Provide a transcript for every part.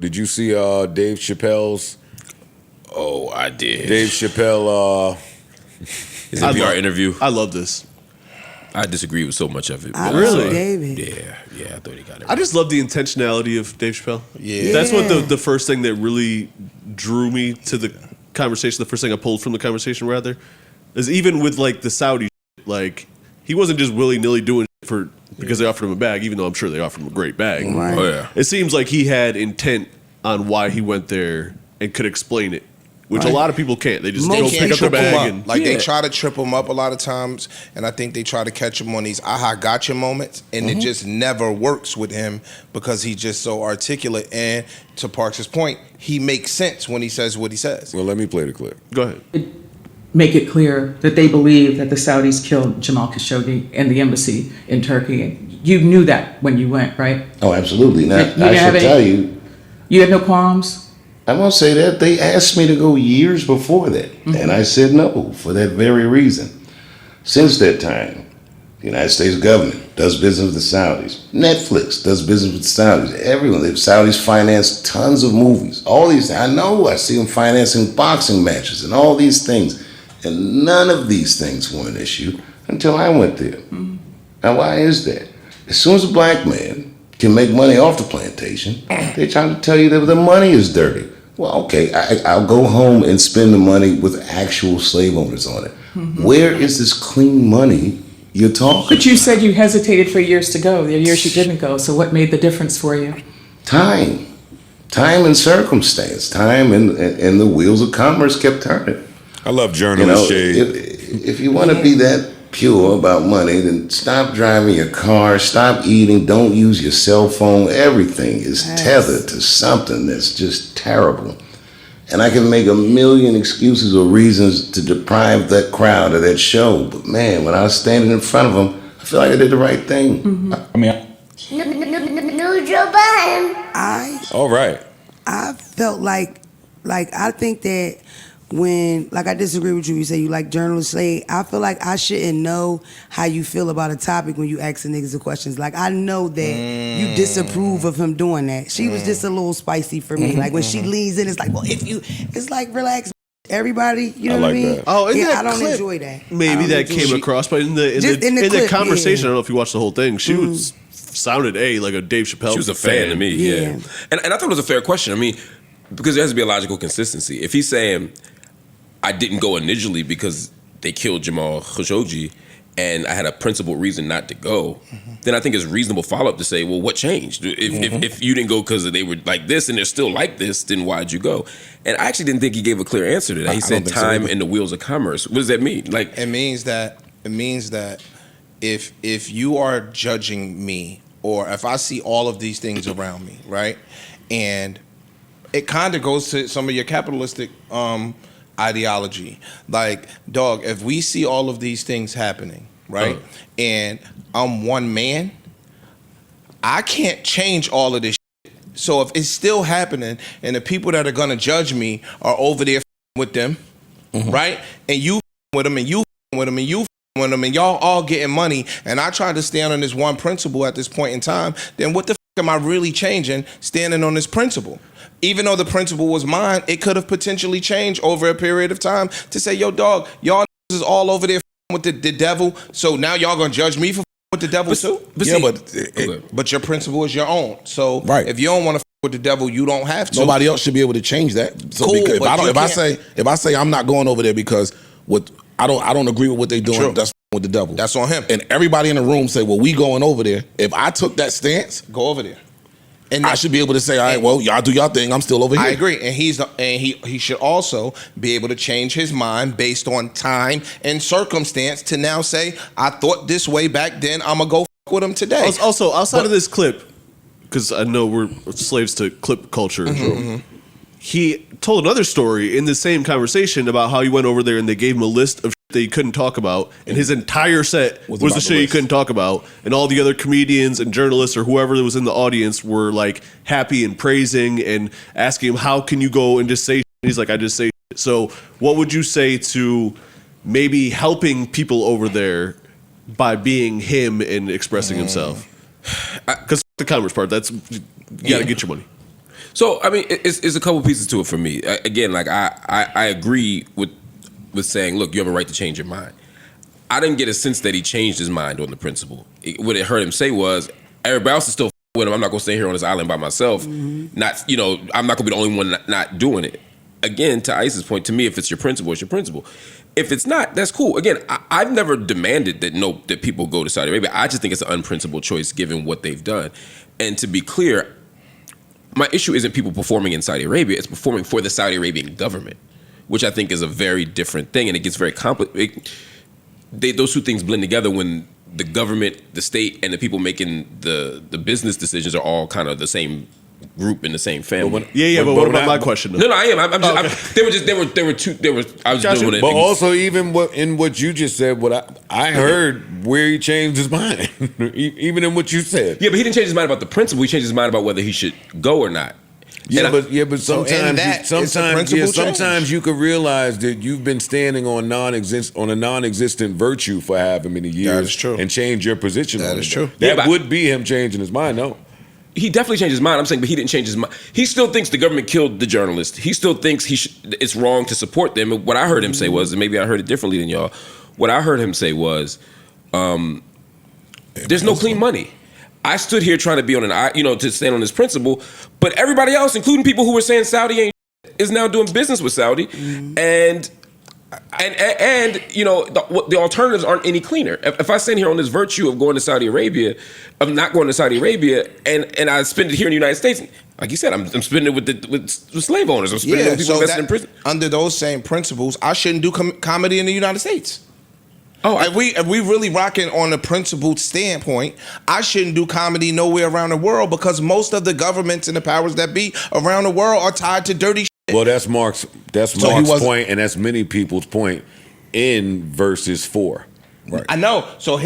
Did you see Dave Chappelle's? Oh, I did. Dave Chappelle. His NPR interview. I love this. I disagree with so much of it. I Really? David. Yeah, I thought he got it. I just love the intentionality of Dave Chappelle. Yeah. That's what the first thing that really drew me to the conversation, the first thing I pulled from the conversation, rather, is even with, like, the Saudi shit, like, he wasn't just willy-nilly doing shit because they offered him a bag, even though I'm sure they offered him a great bag. Right. Oh, yeah. It seems like he had intent on why he went there and could explain it, which a lot of people can't. They just Most go can't pick up their Trip 'em bag up. and Like they try to trip him up a lot of times, and I think they try to catch him on these aha gotcha moments, and it just never works with him because he's just so articulate. And to Parks' point, he makes sense when he says what he says. Well, let me play the clip. go ahead. Make it clear that they believe that the Saudis killed Jamal Khashoggi in the embassy in Turkey. You knew that when you went, right? Oh, absolutely. Now, You didn't I have should any- tell you, You had no qualms? I won't say that. They asked me to go years before that, and I said no for that very reason. Since that time, the United States government does business with the Saudis. Netflix does business with the Saudis. Everyone, the Saudis finance tons of movies. All these, I know, I see them financing boxing matches and all these things. And none of these things were an issue until I went there. Now, why is that? As soon as a black man can make money off the plantation, they're trying to tell you that the money is dirty. Well, okay, I'll go home and spend the money with actual slave owners on it. Where is this clean money you're talking? But you said you hesitated for years to go, the years you didn't go. So what made the difference for you? Time and circumstance, time and the wheels of commerce kept turning. I love You journalist know, shade. if you want to be that pure about money, then stop driving your car, stop eating, don't use your cell phone. Everything is tethered to something that's just terrible. And I can make a million excuses or reasons to deprive that crowd of that show. But man, when I was standing in front of them, I feel like I did the right thing. I mean, New Joe Budden. All right. I felt like I think that when, like, I disagree with you. You say you like journalists say, I feel like I shouldn't know how you feel about a topic when you ask the niggas the questions. Like, I know that you disapprove of him doing that. She was just a little spicy for me. Like, when she leans in, it's like, well, it's like, relax, everybody. You know what I mean? that. Oh, in yeah, that I don't clip, enjoy that. maybe that came across, but in the clip, conversation, yeah. I don't know if you watched the whole thing. She was sounded like a Dave Chappelle. She was a fan to me, yeah. Yeah. And I thought it was a fair question. I mean, because there has to be a logical consistency. If he's saying, I didn't go initially because they killed Jamal Khashoggi and I had a principled reason not to go, then I think it's reasonable follow-up to say, well, what changed? If you didn't go because they were like this and they're still like this, then why'd you go? And I actually didn't think he gave a clear answer to that. He said time and the wheels of commerce. What does that mean? Like, It means that if you are judging me, or if I see all of these things around me, right, and it kind of goes to some of your capitalistic ideology. Like, dog, if we see all of these things happening, right, and I'm one man, I can't change all of this shit. So if it's still happening and the people that are going to judge me are over there with them, right, and you with them and you with them and you with them and y'all all getting money, and I try to stand on this one principle at this point in time, then what the am I really changing standing on this principle? Even though the principle was mine, it could have potentially changed over a period of time to say, yo, dog, y'all is all over there with the devil, so now y'all gonna judge me for with the devil too? But your principle is your own. So if you don't want to with the devil, you don't have to. nobody else should be able to change that. So Cool, because but if I say I'm not going over there because I don't agree with what they're doing, that's with the devil. That's on him. And everybody in the room say, well, we going over there. If I took that stance, go over there. And I should be able to say, all right, well, y'all do y'all thing. I'm still over here. I agree, and he should also be able to change his mind based on time and circumstance to now say, I thought this way back then. I'm gonna go f with him today. Also, outside of this clip, because I know we're slaves to clip culture. He told another story in the same conversation about how he went over there and they gave him a list of shit that he couldn't talk about, and his entire set was the shit he couldn't talk about, and all the other comedians and journalists or whoever was in the audience were like happy and praising and asking him, how can you go and just say shit? He's like, I just say shit. So what would you say to maybe helping people over there by being him and expressing himself? Because the commerce part, that's you gotta get your money. So I mean, it's a couple pieces to it for me. Again, like I agree with saying, look, you have a right to change your mind. I didn't get a sense that he changed his mind on the principle. What it heard him say was, everybody else is still with him. I'm not going to stay here on this island by myself. Not, I'm not going to be the only one not doing it. Again, to Ice's point, to me, if it's your principle, it's your principle. If it's not, that's cool. Again, I've never demanded that people go to Saudi Arabia. I just think it's an unprincipled choice given what they've done. And to be clear, my issue isn't people performing in Saudi Arabia. It's performing for the Saudi Arabian government, which I think is a very different thing. And it gets very complicated. Those two things blend together when the government, the state, and the people making the business decisions are all kind of the same group in the same family. But what about my question? Though? No, I am. I'm just. I was doing it. But also, even what you just said, what I heard where he changed his mind, even in what you said. Yeah, but he didn't change his mind about the principle. He changed his mind about whether he should go or not. But sometimes you could realize that you've been standing on a non-existent virtue for however many years. That is true. And change your position on it. That is true. That would be him changing his mind, no. He definitely changed his mind. I'm saying, but he didn't change his mind. He still thinks the government killed the journalist. He still thinks it's wrong to support them. And what I heard him say was, and maybe I heard it differently than y'all, what I heard him say was, there's no clean money. I stood here trying to be to stand on this principle, but everybody else, including people who were saying Saudi ain't is now doing business with Saudi, and the alternatives aren't any cleaner. If I stand here on this virtue of going to Saudi Arabia, of not going to Saudi Arabia, and I spend it here in the United States, like you said, I'm spending it with slave owners. I'm spending it with people invested in prison. Under those same principles, I shouldn't do comedy in the United States. If we really rocking on a principled standpoint, I shouldn't do comedy nowhere around the world because most of the governments and the powers that be around the world are tied to dirty shit. Well, that's Mark's point, and that's many people's point in verses 4. Right. I know. So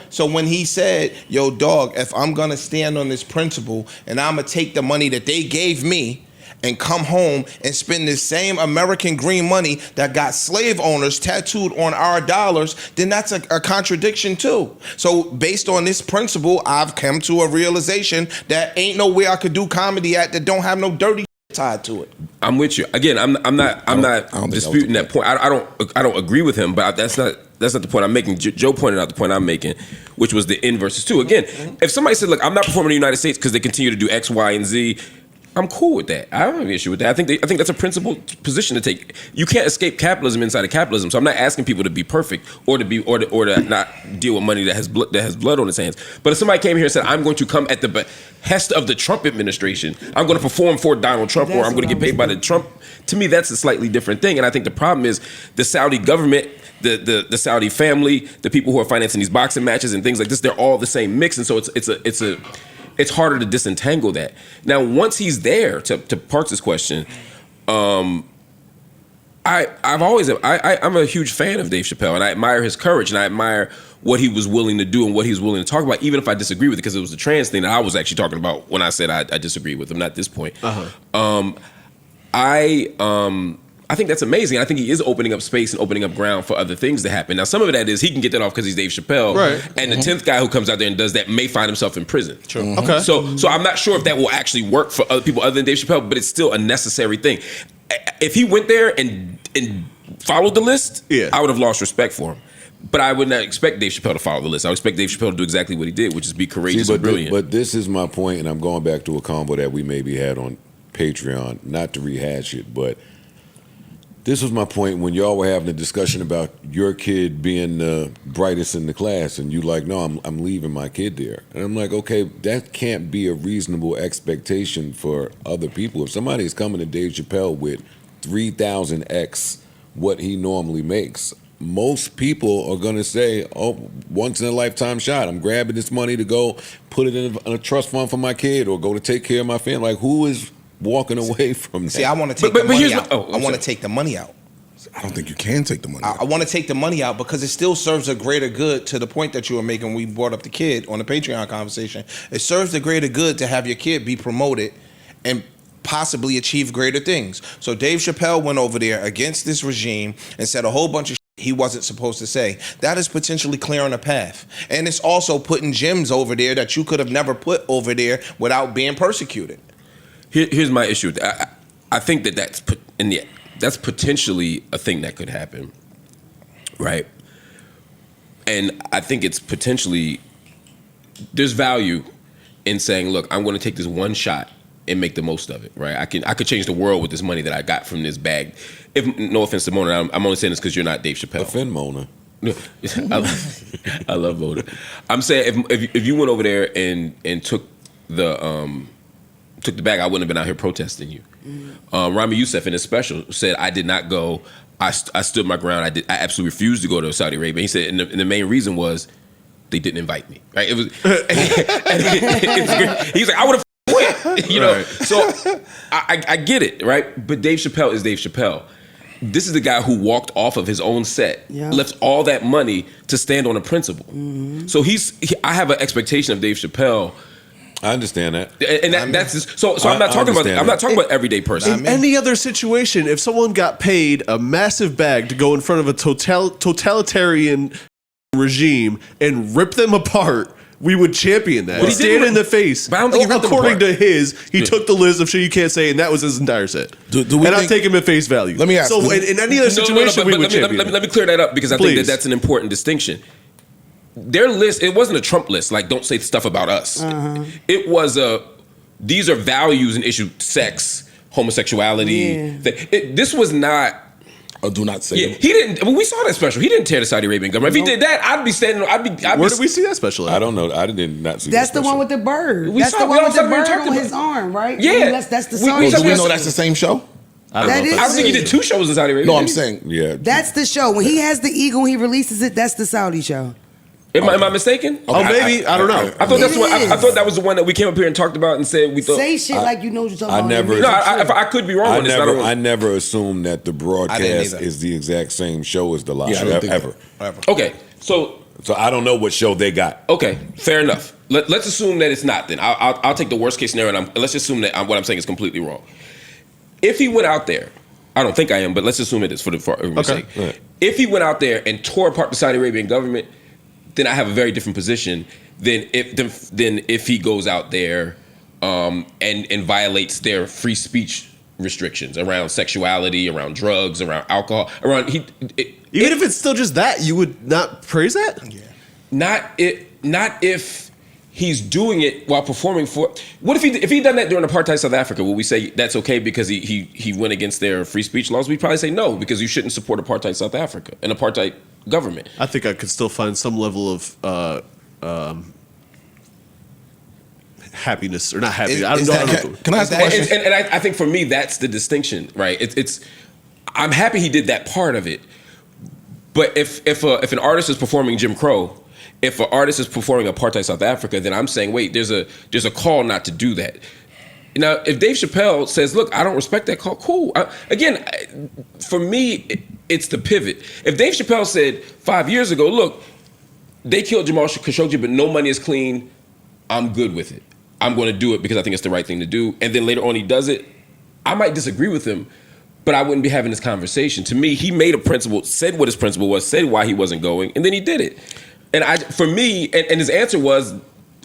so when he said, "Yo, dog, if I'm gonna stand on this principle and I'm gonna take the money that they gave me and come home and spend this same American green money that got slave owners tattooed on our dollars," then that's a contradiction too. So based on this principle, I've come to a realization that ain't no way I could do comedy at that don't have no dirty tied to it. I'm with you. Again, I'm not disputing that point. I don't agree with him, but that's not the point I'm making. Joe pointed out the point I'm making, which was the in versus 2. Again, if somebody said, "Look, I'm not performing in the United States because they continue to do X, Y, and Z," I'm cool with that. I don't have an issue with that. I think that's a principled position to take. You can't escape capitalism inside of capitalism. So I'm not asking people to be perfect or to not deal with money that has blood on its hands. But if somebody came here and said, "I'm going to come at the behest of the Trump administration. I'm going to perform for Donald Trump, or I'm going to get paid by the Trump," to me that's a slightly different thing. And I think the problem is the Saudi government, the Saudi family, the people who are financing these boxing matches and things like this, they're all the same mix, and so it's harder to disentangle that. Now, once he's there, to Parks' question, I'm a huge fan of Dave Chappelle, and I admire his courage, and I admire what he was willing to do and what he was willing to talk about, even if I disagree with it, because it was the trans thing that I was actually talking about when I said I disagree with him, not this point. I think that's amazing. I think he is opening up space and opening up ground for other things to happen. Now, some of that is he can get that off because he's Dave Chappelle, right? And the 10th guy who comes out there and does that may find himself in prison. True. Okay. So I'm not sure if that will actually work for other people other than Dave Chappelle, but it's still a necessary thing. If he went there and followed the list, I would have lost respect for him. But I would not expect Dave Chappelle to follow the list. I would expect Dave Chappelle to do exactly what he did, which is be courageous and brilliant. But this is my point, and I'm going back to a combo that we maybe had on Patreon, not to rehash it, but this was my point when y'all were having a discussion about your kid being the brightest in the class, and you like, "No, I'm leaving my kid there." And I'm like, okay, that can't be a reasonable expectation for other people. If somebody is coming to Dave Chappelle with 3,000x what he normally makes, most people are going to say, "Oh, once in a lifetime shot. I'm grabbing this money to go put it in a trust fund for my kid or go to take care of my family." Like, who is walking away from that? See, I want to take the money out. I want to take the money out. I don't think you can take the money out. I want to take the money out because it still serves a greater good, to the point that you were making when we brought up the kid on the Patreon conversation. It serves the greater good to have your kid be promoted and possibly achieve greater things. So Dave Chappelle went over there against this regime and said a whole bunch of shit he wasn't supposed to say. That is potentially clearing a path. And it's also putting gems over there that you could have never put over there without being persecuted. Here's my issue. I think that's potentially a thing that could happen, right? And I think it's potentially there's value in saying, look, I'm going to take this one shot and make the most of it, right? I could change the world with this money that I got from this bag. No offense to Mona, I'm only saying this because you're not Dave Chappelle. Offend Mona. No, I love Mona. I'm saying if you went over there and took the bag, I wouldn't have been out here protesting you. Rami Youssef in his special said, I did not go. I stood my ground. I absolutely refused to go to Saudi Arabia. He said, and the main reason was they didn't invite me. Right? It was. He's like, I would have went. You know. Right. So I get it, right? But Dave Chappelle is Dave Chappelle. This is the guy who walked off of his own set, left all that money to stand on a principle. Mm-hmm. So I have an expectation of Dave Chappelle. I understand that, and that's just, so. I'm not talking about. I'm not talking about everyday person. In any other situation, if someone got paid a massive bag to go in front of a totalitarian regime and rip them apart, we would champion that. But stand in the face. But I don't think he ripped them according apart. to he took the list of shit you can't say, and that was his entire set. I take him at face value. Let me ask. So in any other situation, we would champion. Let me clear that up because I think that's an important distinction. Their list, it wasn't a Trump list, like don't say stuff about us. Uh-huh. It was these are values and issues, sex, homosexuality. Yeah. This was not. Oh, do not say. Yeah, he didn't. When we saw that special, he didn't tear the Saudi Arabian government. If he did that, I'd be standing. Where did we see that special at? I don't know. I did not see. That's the one with the bird. That's the one with the bird on his arm, right? Yeah, that's the song. Do we know that's the same show? I don't think he did 2 shows in Saudi Arabia. No, I'm saying. Yeah, that's the show. When he has the eagle, he releases it. That's the Saudi show. Am I mistaken? Okay. Oh, maybe. I don't know. I thought that's what. I thought that was the one that we came up here and talked about and said we thought. Say shit like you know what you're talking about. I could be wrong. I never assumed that the broadcast is the exact same show as the live show ever. Okay, so I don't know what show they got. Okay, fair enough. Let's assume that it's not. Then I'll take the worst case scenario and let's assume that what I'm saying is completely wrong. If he went out there, I don't think I am, but let's assume it is for everyone's sake. Right. If he went out there and tore apart the Saudi Arabian government, then I have a very different position than if he goes out there and violates their free speech restrictions around sexuality, around drugs, around alcohol, even if it's still just that, you would not praise that? Yeah. Not if he's doing it while performing for. What if he done that during apartheid South Africa? Would we say that's okay because he went against their free speech laws? We'd probably say no because you shouldn't support apartheid South Africa, an apartheid government. I think I could still find some level of happiness or not happiness. I don't know. Can I ask a question? And I think for me that's the distinction, right? It's I'm happy he did that part of it, but if an artist is performing Jim Crow, if an artist is performing apartheid South Africa, then I'm saying wait, there's a call not to do that. Now, if Dave Chappelle says, look, I don't respect that call, cool. Again, for me, it's the pivot. If Dave Chappelle said 5 years ago, look, they killed Jamal Khashoggi, but no money is clean, I'm good with it. I'm going to do it because I think it's the right thing to do. And then later on he does it, I might disagree with him, but I wouldn't be having this conversation. To me, he made a principle, said what his principle was, said why he wasn't going, and then he did it. And for me, and his answer was,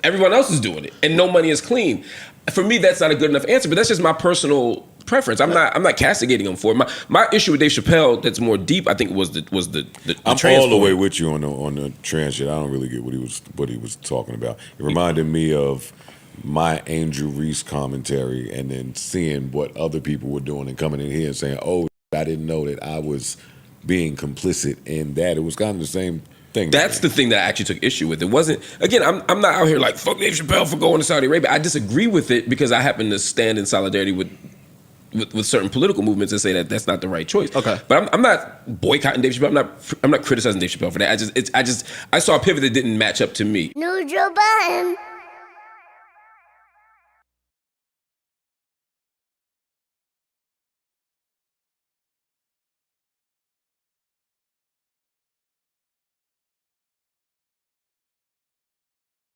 everyone else is doing it, and no money is clean. For me, that's not a good enough answer, but that's just my personal preference. I'm not castigating him for it. My issue with Dave Chappelle that's more deep, I think, was the I'm all the way with you on the trans shit. I don't really get what he was talking about. It reminded me of my Angel Reese commentary, and then seeing what other people were doing and coming in here and saying, "Oh, I didn't know that I was being complicit in that." It was kind of the same thing. That's the thing that I actually took issue with. It wasn't, again, I'm not out here like, fuck Dave Chappelle for going to Saudi Arabia. I disagree with it because I happen to stand in solidarity with certain political movements and say that that's not the right choice. Okay. But I'm not boycotting Dave Chappelle. I'm not criticizing Dave Chappelle for that. I saw a pivot that didn't match up to me. New Joe Budden.